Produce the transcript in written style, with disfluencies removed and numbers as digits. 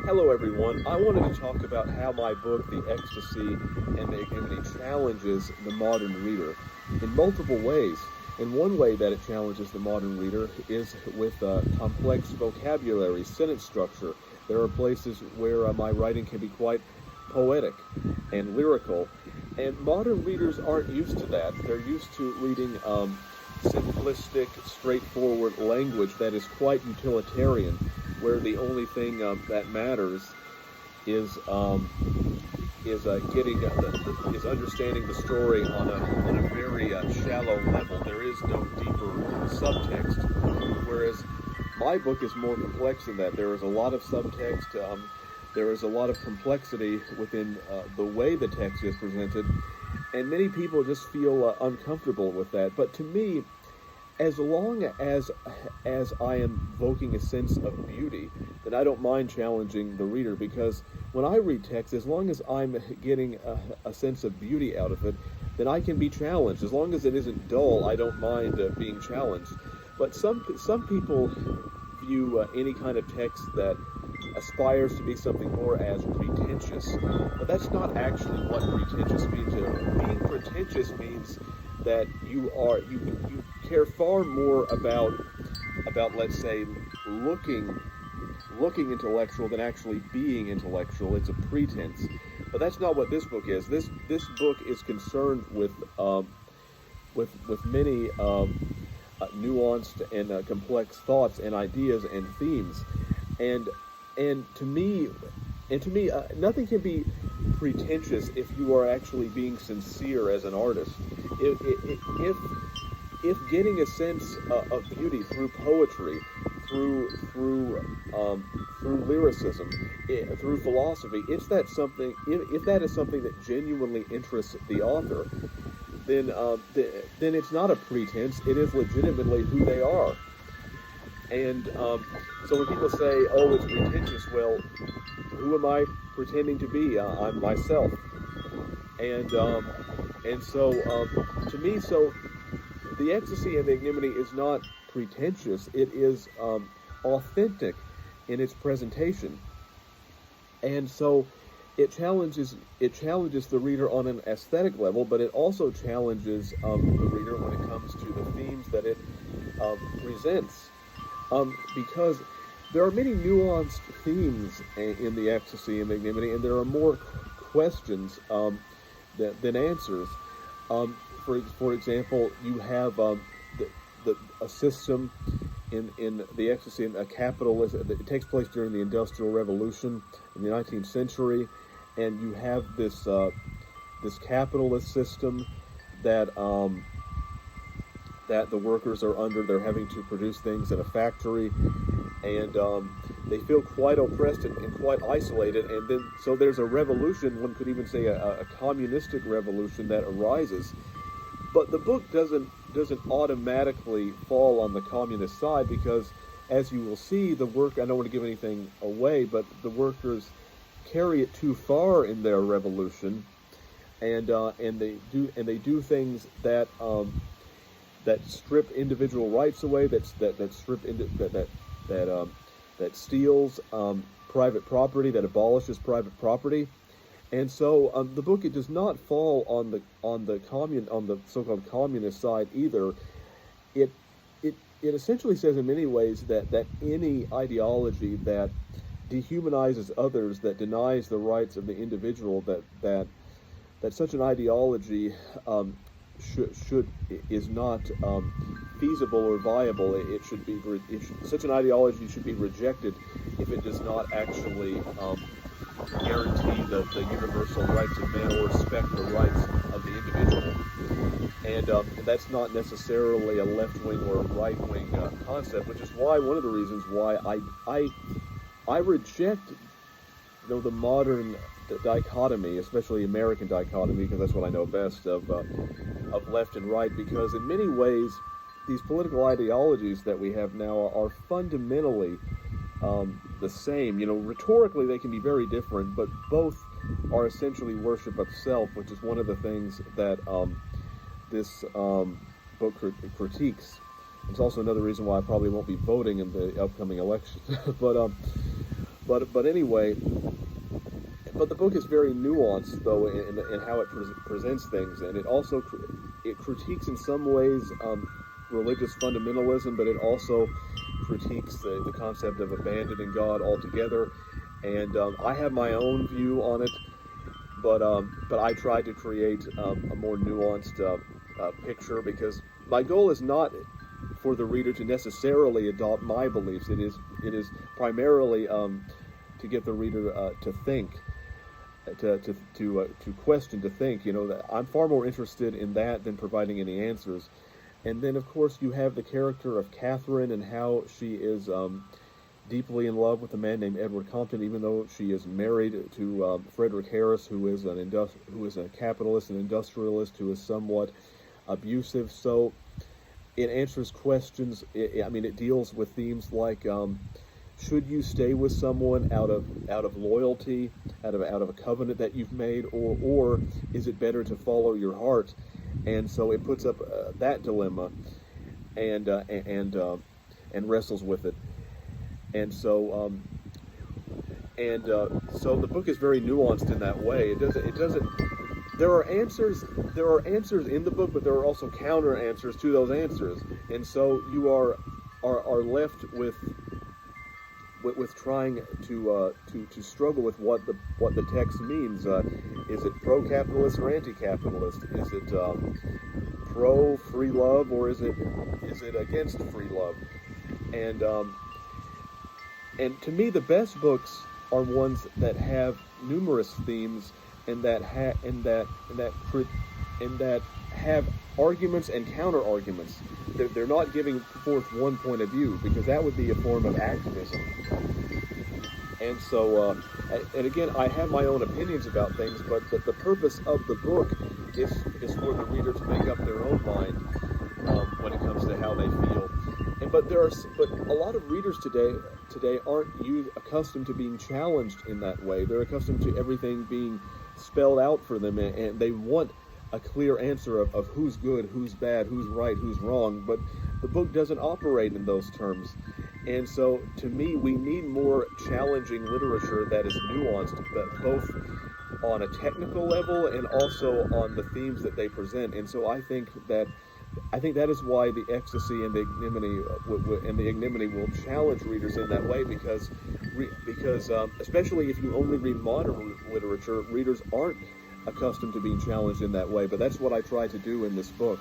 Hello, everyone. I wanted to talk about how my book, The Ecstasy and the Ignominy, challenges the modern reader in multiple ways. And one way that it challenges the modern reader is with complex vocabulary, sentence structure. There are places where my writing can be quite poetic and lyrical, and modern readers aren't used to that. They're used to reading simplistic, straightforward language that is quite utilitarian, where the only thing that matters is getting is understanding the story on a very shallow level. There is no deeper subtext, whereas my book is more complex than that. There is a lot of subtext. There is a lot of complexity within the way the text is presented, and many people just feel uncomfortable with that. But to me, as long as I am evoking a sense of beauty, then I don't mind challenging the reader, because when I read text, as long as I'm getting a sense of beauty out of it, then I can be challenged. As long as it isn't dull, I don't mind being challenged. But some people view any kind of text that aspires to be something more as pretentious. But that's not actually what pretentious means. Being pretentious means that you care far more about, let's say, looking intellectual than actually being intellectual. It's a pretense. But that's not what this book is. This book is concerned with many nuanced and complex thoughts and ideas and themes, and and to me, nothing can be pretentious if you are actually being sincere as an artist. If getting a sense of beauty through poetry, through lyricism, through philosophy, if that is something that genuinely interests the author, then it's not a pretense. It is legitimately who they are. And so when people say, "Oh, it's pretentious," well, who am I pretending to be? I'm myself. And so to me, so the ecstasy and the ignominy is not pretentious. It is authentic in its presentation, and so it challenges the reader on an aesthetic level, but it also challenges the reader when it comes to the themes that it presents, because there are many nuanced themes in the ecstasy and the ignominy, and there are more questions than answers. For example, you have a system in the ecstasy, a capitalist. It takes place during the Industrial Revolution in the 19th century, and you have this capitalist system that that the workers are under. They're having to produce things in a factory, and they feel quite oppressed and quite isolated. And then, so there's a revolution. One could even say a communistic revolution that arises. But the book doesn't automatically fall on the communist side, because, as you will see, I don't want to give anything away, but the workers carry it too far in their revolution, and they do things that that strip individual rights away, that steals private property, that abolishes private property. And so the book, it does not fall on the so-called communist side either. It it essentially says in many ways that any ideology that dehumanizes others, that denies the rights of the individual, that such an ideology is not feasible or viable. Such an ideology should be rejected if it does not actually guarantee the universal rights of man or respect the rights of the individual. And that's not necessarily a left-wing or a right-wing concept, which is why one of the reasons why I reject, the modern dichotomy, especially American dichotomy, because that's what I know best of left and right. Because in many ways, these political ideologies that we have now are fundamentally the same. Rhetorically they can be very different, but both are essentially worship of self, which is one of the things that this book critiques. It's also another reason why I probably won't be voting in the upcoming election. but But anyway, but the book is very nuanced, though, in how it presents things, and it also it critiques in some ways religious fundamentalism, but it also critiques the concept of abandoning God altogether. And I have my own view on it, but I tried to create a more nuanced picture, because my goal is not for the reader to necessarily adopt my beliefs. It is primarily to get the reader to think, to question, to think. You know, that I'm far more interested in that than providing any answers. And then, of course, you have the character of Catherine and how she is deeply in love with a man named Edward Compton, even though she is married to Frederick Harris, who is a capitalist, an industrialist, who is somewhat abusive. So it answers questions. It deals with themes like, should you stay with someone out of loyalty, out of a covenant that you've made, or is it better to follow your heart? And so it puts up that dilemma, and wrestles with it. And so so the book is very nuanced in that way. It doesn't. There are answers in the book, but there are also counter answers to those answers. And so you are left with trying to struggle with what the text means. Is it pro-capitalist or anti-capitalist? Is it pro free love, or is it against free love? And to me, the best books are ones that have numerous themes and that have arguments and counter arguments. They're not giving forth one point of view, because that would be a form of activism. And so, and again, I have my own opinions about things, but the purpose of the book is for the reader to make up their own mind when it comes to how they feel. But a lot of readers today aren't accustomed to being challenged in that way. They're accustomed to everything being spelled out for them, and they want a clear answer of who's good, who's bad, who's right, who's wrong. But the book doesn't operate in those terms. And so, to me, we need more challenging literature that is nuanced, but both on a technical level and also on the themes that they present. And so I think that is why the Ecstasy and the Ignominy will challenge readers in that way, because especially if you only read modern literature, readers aren't accustomed to being challenged in that way. But that's what I try to do in this book.